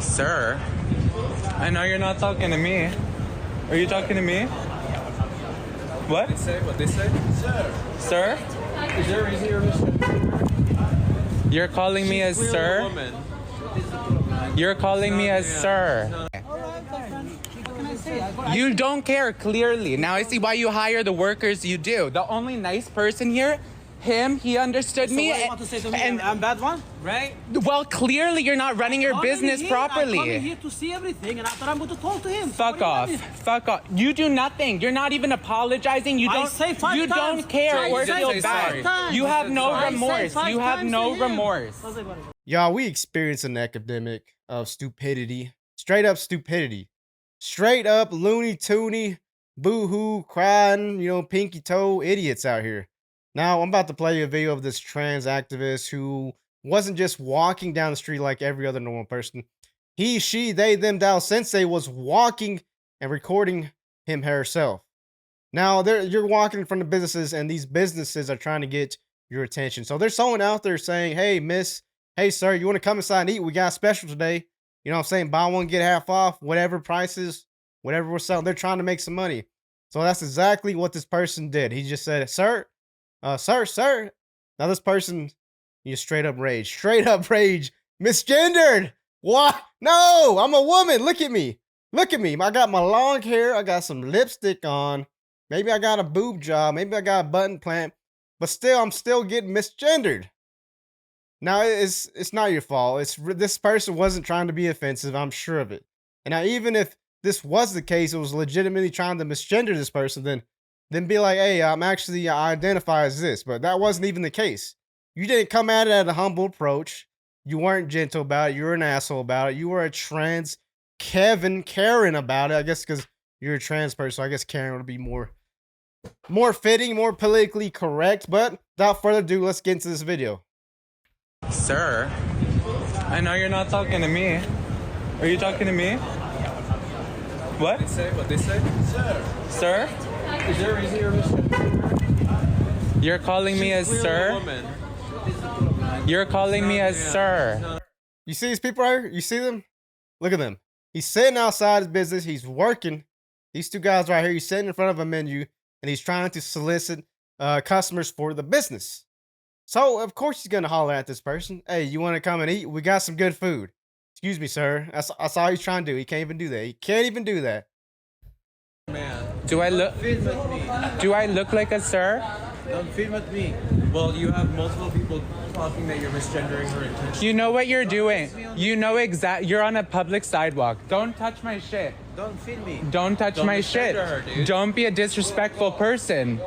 Sir, I know you're not talking to me. Are you talking to me? What? What they say? Sir. Sir? Is there a reason you're Misgendered? You're calling me as Clearly a sir? woman. You're calling me as sir. You don't care, clearly. Now I see why you hire the workers you do. The only nice person here, him, he understood me. What do you want to say to me? and I'm bad one, right? well, clearly you're not running your business I'm properly. coming here to see everything, and after I'm going to talk to him. Fuck off. Fuck off. You do nothing. You're not even apologizing. You I don't. say five you times. don't care I or say feel five bad. times. You have no I say remorse. five You have times no to him. remorse. Y'all, we experience an epidemic of stupidity. Straight up stupidity. Straight up loony toony, boo-hoo, crying, pinky toe idiots out here. Now, I'm about to play a video of this trans activist who wasn't just walking down the street like every other normal person. He, she, they, them, thou, sensei was walking and recording him herself. Now, you're walking in front of businesses, and these businesses are trying to get your attention. So there's someone out there saying, hey, miss, hey, sir, you want to come inside and eat? We got a special today. You know what I'm saying? Buy one, get half off, whatever prices, whatever we're selling. They're trying to make some money. So that's exactly what this person did. He just said, sir. Now this person, you straight up rage. Misgendered. What? No, I'm a woman. Look at me. I got my long hair. I got some lipstick on. Maybe I got a boob job. Maybe I got a button plant. But still, I'm still getting misgendered. Now, it's not your fault. This person wasn't trying to be offensive. I'm sure of it. And now, even if this was the case, it was legitimately trying to misgender this person, then be like, hey, I identify as this. But that wasn't even the case. You didn't come at it at a humble approach. You weren't gentle about it. You were an asshole about it. You were a trans Karen about it. I guess because you're a trans person, so I guess Karen would be more fitting, more politically correct. But without further ado, let's get into this video. Sir, I know you're not talking to me. Are you talking to me? What? What they say? Sir. Sir? Is there a reason you're Misgendered? You're calling me as Clearly a sir? woman. You're calling me as sir. You see these people right here? You see them? Look at them. He's sitting outside his business. He's working. These two guys right here. He's sitting in front of a menu, and he's trying to solicit customers for the business. So, of course, he's going to holler at this person. Hey, you want to come and eat? We got some good food. Excuse me, sir. That's all he's trying to do. He can't even do that. He can't even do that. Man. Do I look like a sir? Don't film at me. Well, you have multiple people talking that you're misgendering her intention. You know what you're doing. You know you're on a public sidewalk. Don't touch my shit. Don't film me. Don't touch my shit. Her, dude. Don't be a disrespectful person.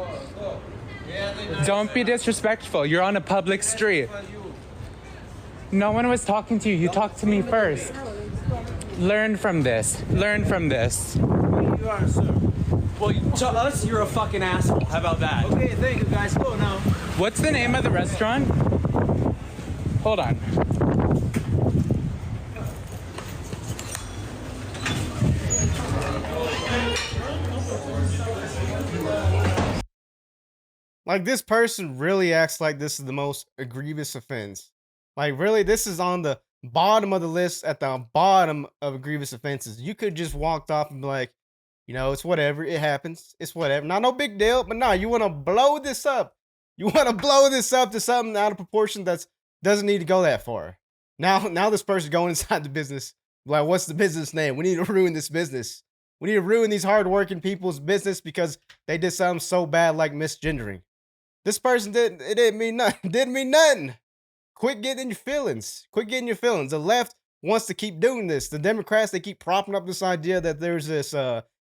Don't be disrespectful. You're on a public street. No one was talking to you. You talked to me first. Learn from this. Learn from this. You are, sir. Well, to us, you're a fucking asshole. How about that? Okay, thank you, guys. Go now. What's the name of the restaurant? Hold on. Like, this person really acts like this is the most egregious offense. Like, really, this is on the bottom of the list, at the bottom of egregious offenses. You could just walked off and be like, it's whatever. It happens. It's whatever. Not no big deal. But no, you want to blow this up. You want to blow this up to something out of proportion that doesn't need to go that far. Now this person's going inside the business. Like, what's the business name? We need to ruin this business. We need to ruin these hardworking people's business because they did something so bad like misgendering. This person didn't mean nothing. Quit getting your feelings. The left wants to keep doing this. The Democrats, they keep propping up this idea that there's this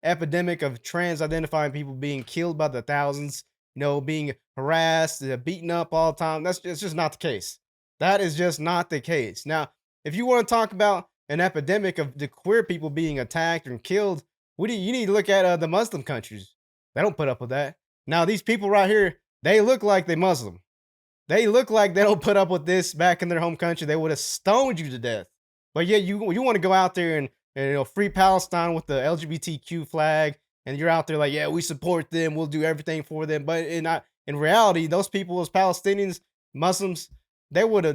epidemic of trans identifying people being killed by the thousands, being harassed, beaten up all the time. It's just not the case. That is just not the case. Now, if you want to talk about an epidemic of the queer people being attacked and killed, you need to look at the Muslim countries. They don't put up with that. Now, these people right here, they look like they're Muslim. They look like they don't put up with this back in their home country. They would have stoned you to death. But yeah, you want to go out there and free Palestine with the LGBTQ flag, and you're out there like, yeah, we support them. We'll do everything for them. But in reality, those people, those Palestinians, Muslims, they would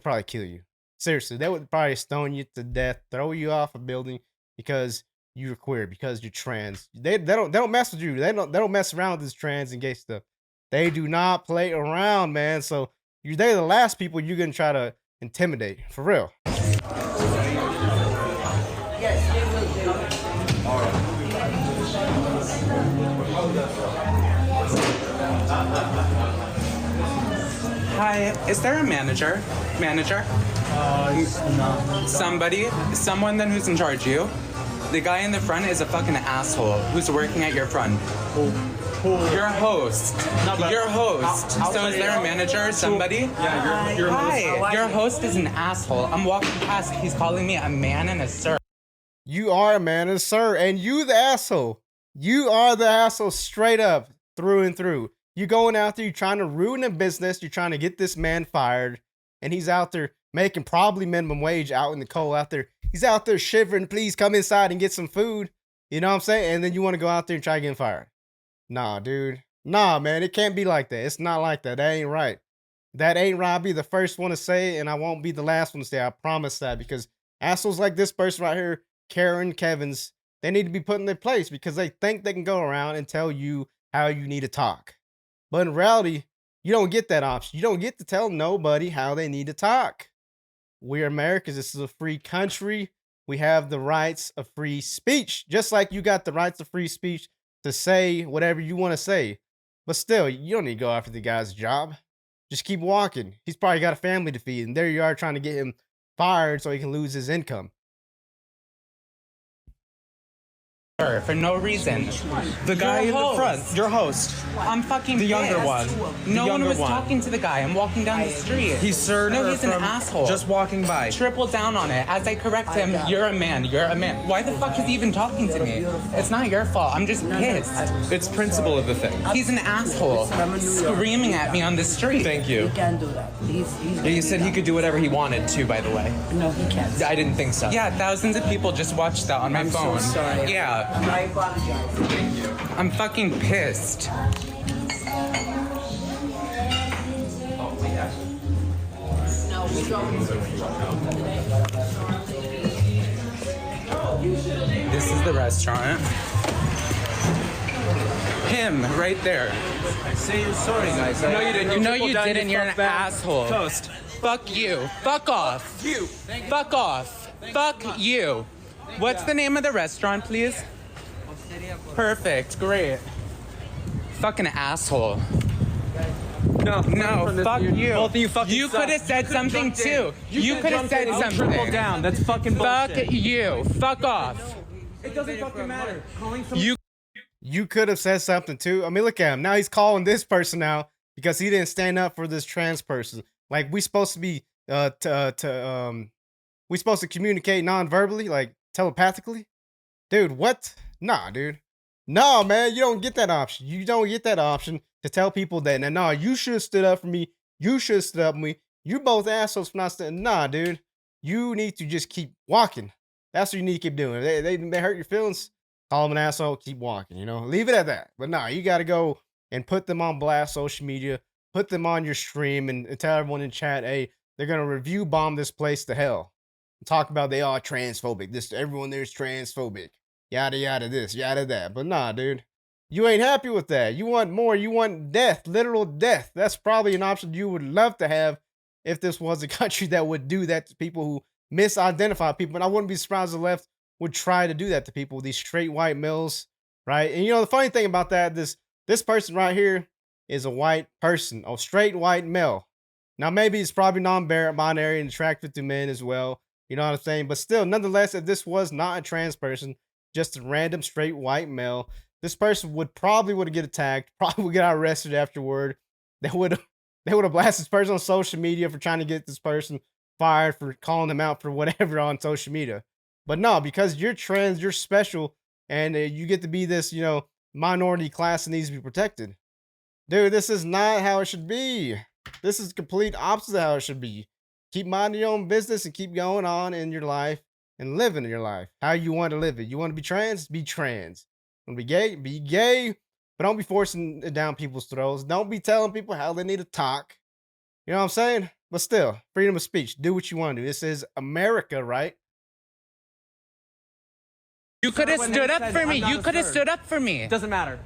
probably kill you. Seriously, they would probably stone you to death, throw you off a building because you're queer, because you're trans. They don't mess with you. They don't mess around with this trans and gay stuff. They do not play around, man. So they're the last people you're gonna try to intimidate, for real. Hi, is there a manager? Manager? Someone then who's in charge. You? The guy in the front is a fucking asshole who's working at your front. Your host. Your host. So is there a manager? Somebody? Yeah, your Hi. Your host is an asshole. I'm walking past. He's calling me a man and a sir. You are a man and a sir, and you the asshole. You are the asshole straight up, through and through. You going out there, you're trying to ruin a business, you're trying to get this man fired, and he's out there making probably minimum wage out in the cold out there. He's out there shivering, please come inside and get some food. You know what I'm saying? And then you want to go out there and try to get him fired. Nah, dude. Nah, man, it can't be like that. It's not like that. That ain't right. That ain't right. I'll be the first one to say it, and I won't be the last one to say it. I promise that, because assholes like this person right here, Karen Kevins, they need to be put in their place because they think they can go around and tell you how you need to talk. But in reality, you don't get that option. You don't get to tell nobody how they need to talk. We're Americans. This is a free country. We have the rights of free speech, just like you got the rights of free speech to say whatever you want to say. But still, you don't need to go after the guy's job. Just keep walking. He's probably got a family to feed, and there you are trying to get him fired so he can lose his income. For no reason. The guy in the front, your host. I'm fucking The younger pissed. one. The No one younger was one. talking to the guy. I'm walking down the street. He's sir. No, he's an from asshole. Just walking by. Triple down on it. As I correct him, you're a man. You're a man. Why the fuck is he even talking to me? It's not your fault. I'm just pissed. It's principle of the thing. He's an asshole. Screaming at me on the street. Thank you. He can't do that. He said he could do whatever he wanted to, by the way. No, he can't. I didn't think so. Yeah, thousands of people just watched that on my I'm so phone. sorry. Yeah, I apologize. I'm fucking pissed. This is the restaurant. Him, right there. Say you're sorry, guys. No, you didn't. No, tripled you down, didn't. You're an fuck bag. asshole. Toast. Fuck you. Fuck off. You. Fuck off. Fuck you. What's the name of the restaurant, please? Perfect. Great. Fucking asshole. No, No, fuck you. Both of you fucking You suck. could have said something too. You could have said Triple something. down. That's fucking Fuck bullshit. you. Fuck off. It doesn't fucking matter. Calling some You could have said something too. I mean, look at him. Now he's calling this person out because he didn't stand up for this trans person. Like, we supposed to be we supposed to communicate non-verbally, like telepathically? Dude, what? Nah, dude. No, man, you don't get that option. You don't get that option to tell people that, nah, you should have stood up for me. You should have stood up for me. You both assholes for not standing. Nah, dude. You need to just keep walking. That's what you need to keep doing. They hurt your feelings. Call them an asshole. Keep walking, you know? Leave it at that. But nah, you got to go and put them on blast social media. Put them on your stream and tell everyone in chat, hey, they're going to review bomb this place to hell. And talk about they are transphobic. Everyone there's transphobic. Yada, yada, this, yada, that. But nah, dude. You ain't happy with that. You want more. You want death, literal death. That's probably an option you would love to have if this was a country that would do that to people who misidentify people. And I wouldn't be surprised if the left would try to do that to people, these straight white males, right? And you know, the funny thing about that, this person right here is a white person, a straight white male. Now, maybe it's probably non-binary and attracted to men as well. You know what I'm saying? But still, nonetheless, if this was not a trans person, just a random straight white male, this person would get attacked, probably would get arrested afterward. They would have blasted this person on social media for trying to get this person fired for calling them out for whatever on social media. But no, because you're trans, you're special, and you get to be this, you know, minority class that needs to be protected. Dude, this is not how it should be. This is complete opposite of how it should be. Keep minding your own business and keep going on in your life and living your life how you want to live it. You want to be trans? Be trans. Want to be gay? Be gay. But don't be forcing it down people's throats. Don't be telling people how they need to talk. You know what I'm saying? But still, freedom of speech. Do what you want to do. This is America, right? You could have when stood they up said for I'm me. not You a could have sir. stood up for me. Doesn't matter.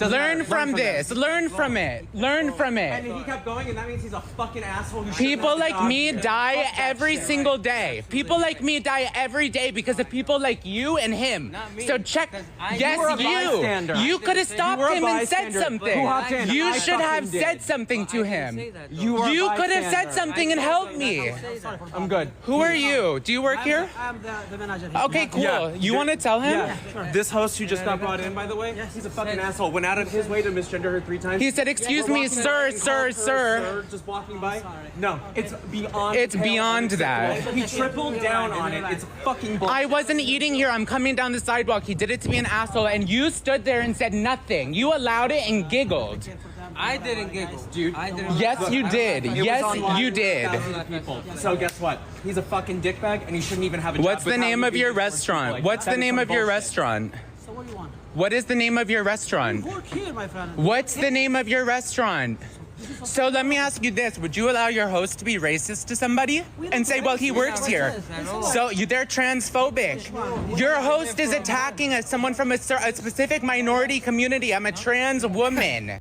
Learn from this. Learn from it. Learn from And it. he kept going, and that means he's a fucking asshole. Who shouldn't People have like gone me here. die Fuck that every shit. single day. People like me die every day because of people like you and him. So check. Yes, You were a bystander. you could have stopped were a him and said bystander. something. Who hopped in? You I should have fucking said did. something to him. You were a You could have said bystander. something and helped me. I'm good. Who are you? Do you work here? I'm the manager. Okay, cool. Yeah. You want to tell him? Yeah. This host who just got brought in, by the way, he's a fucking asshole. Went out of his way to misgender her 3 times. He said, "Excuse me, Walking sir, by and sir, called her sir." Just walking by. No, it's beyond. It's pale beyond unacceptable. that. He tripled down on it. It's fucking bullshit. I wasn't eating here. I'm coming down the sidewalk. He did it to be an asshole, and you stood there and said nothing. You allowed it and giggled. I didn't giggle, dude. I didn't. Yes, you did. It was Yes, online you with did. thousands of people. So guess what? He's a fucking dickbag, and he shouldn't even have a job. What's the But how name you of beat your these towards people restaurant? like What's that the is name some of your bullshit. restaurant? So what do you want? What is the name of your restaurant? Work here, my friend. What's the name of your restaurant? So let me ask you this. Would you allow your host to be racist to somebody and say, well, he works here? So they're transphobic. Your host is attacking someone from a specific minority community. I'm a trans woman.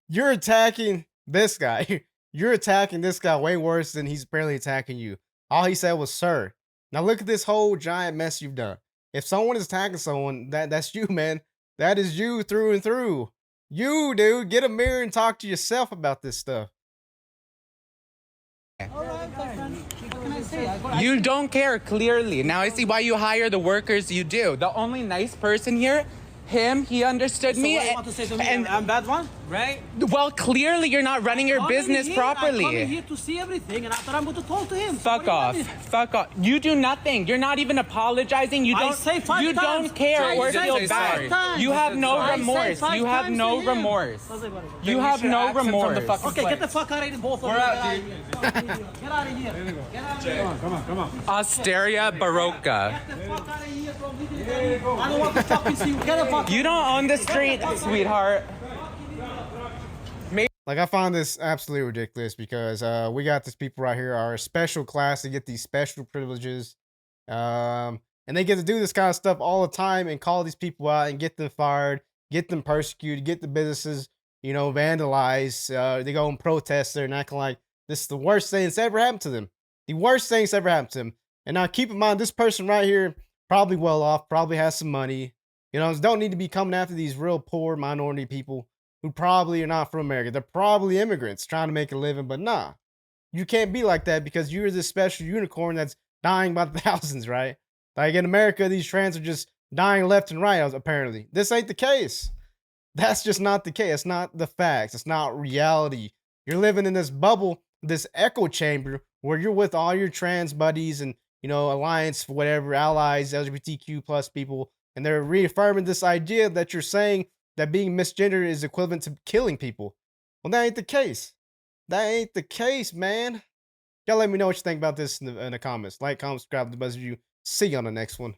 You're attacking this guy. You're attacking this guy way worse than he's barely attacking you. All he said was, sir. Now look at this whole giant mess you've done. If someone is attacking someone, that's you, man. That is you through and through. You, dude, get a mirror and talk to yourself about this stuff. All right, my friend. What can I say? I got You don't care, clearly. Now I see why you hire the workers you do. The only nice person here, he understood me. What do you want to say to me? And I'm bad one? Right? well, clearly you're not running your business I'm properly. coming here to see everything, and after I'm going to talk to him. Fuck off. Fuck off. You do nothing. You're not even apologizing. You I don't say 5 you times. don't care I or say feel 5 bad. times. You have no I say remorse. 5 You have times no to him. remorse. Doesn't matter. You have should no ask him from the remorse. fucking Okay, get the fuck out of here, both of you. We're out, Get out of here. Get out of here. Get out of here. Come on. Osteria Barocca. Get the fuck out of here from here. I don't want to fucking see you. Get the fuck You don't own the street, sweetheart. Like, I find this absolutely ridiculous because we got these people right here are a special class. They get these special privileges. And they get to do this kind of stuff all the time and call these people out and get them fired, get them persecuted, get the businesses, vandalized. They go and protest there and acting like this is the worst thing that's ever happened to them. The worst thing that's ever happened to them. And now keep in mind, this person right here, probably well off, probably has some money. Don't need to be coming after these real poor minority people who probably are not from America. They're probably immigrants trying to make a living, but nah. You can't be like that because you're this special unicorn that's dying by the thousands, right? Like in America, these trans are just dying left and right, apparently. This ain't the case. That's just not the case. It's not the facts. It's not reality. You're living in this bubble, this echo chamber where you're with all your trans buddies and, alliance, whatever, allies, LGBTQ plus people, and they're reaffirming this idea that you're saying that being misgendered is equivalent to killing people. Well, that ain't the case. That ain't the case, man. Y'all let me know what you think about this in the comments. Like, comment, subscribe to the best of you. See you on the next one.